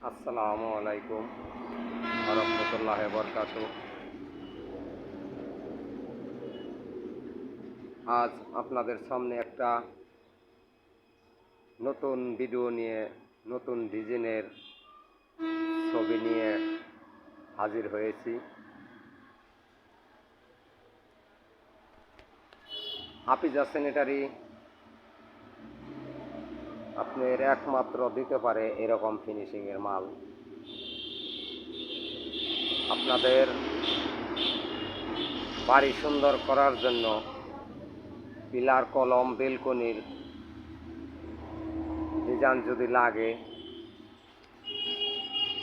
আসসালামু আলাইকুম রহমতুল্লাহ বরকাত। আজ আপনাদের সামনে একটা নতুন ভিডিও নিয়ে নতুন ডিজাইনের ছবি নিয়ে হাজির হয়েছি। হাফিজা স্যানিটারি আপনার একমাত্র দিতে পারে এরকম ফিনিশিংয়ের মাল। আপনাদের বাড়ি সুন্দর করার জন্য পিলার, কলম, বেলকনির ডিজাইন যদি লাগে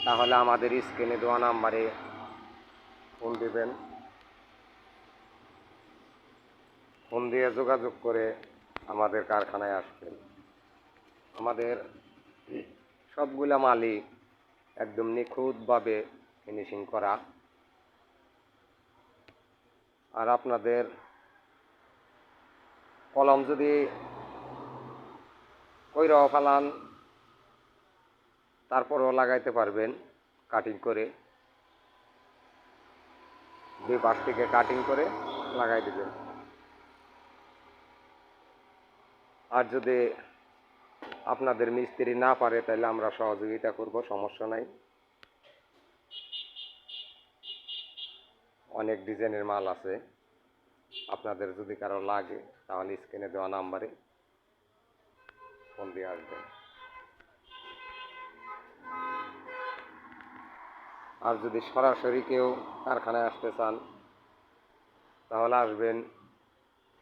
তাহলে আমাদের স্ক্রিনে দেওয়া নাম্বারে ফোন দিবেন। ফোন দিয়ে যোগাযোগ করে আমাদের কারখানায় আসবেন। আমাদের সবগুলা মালই একদম নিখুঁতভাবে ফিনিশিং করা। আর আপনাদের কলম যদি কইরাও ফালান তারপরেও লাগাইতে পারবেন কাটিং করে, দুই পাশ থেকে কাটিং করে লাগাই দেবেন। আর যদি আপনাদের মিস্ত্রি না পারে তাহলে আমরা সহযোগিতা করব, সমস্যা নাই। অনেক ডিজাইনের মাল আছে, আপনাদের যদি কারো লাগে তাহলে স্ক্রিনে দেওয়া নাম্বারে ফোন দিয়ে আসবেন। আর যদি সরাসরি কেউ কারখানায় আসতে চান তাহলে আসবেন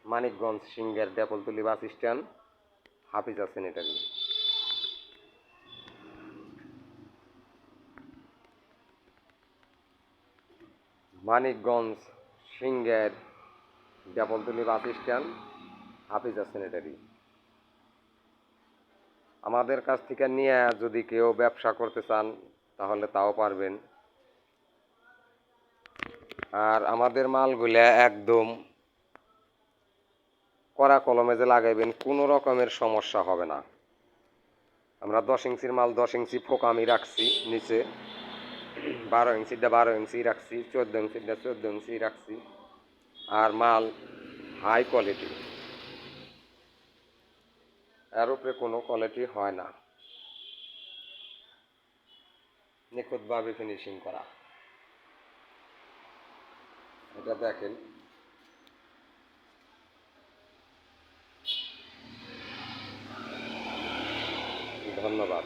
মানিকগঞ্জ সিংহের Depoltoli bus stand, Hafiza sanitary. Manikganj সিংহের Depoltoli bus stand, Hafiza sanitary. আমাদের কাছ থেকে নিয়ে যদি কেউ ব্যবসা করতে চান তাহলে তাও পারবেন। আর আমাদের মালগুলা একদম কড়া কলমে যে লাগাইবেন কোনো রকমের সমস্যা হবে না। আমরা 10 ইঞ্চির মাল 10 ইঞ্চি ফোকামি রাখছি নিচে, 12 ইঞ্চিটা 12 ইঞ্চি রাখছি, 14 ইঞ্চিটা 14 ইঞ্চি রাখছি। আর মাল হাই কোয়ালিটি, এর উপরে কোনো কোয়ালিটি হয় না, নিখুঁতভাবে ফিনিশিং করা। এটা দেখেন। ধন্যবাদ।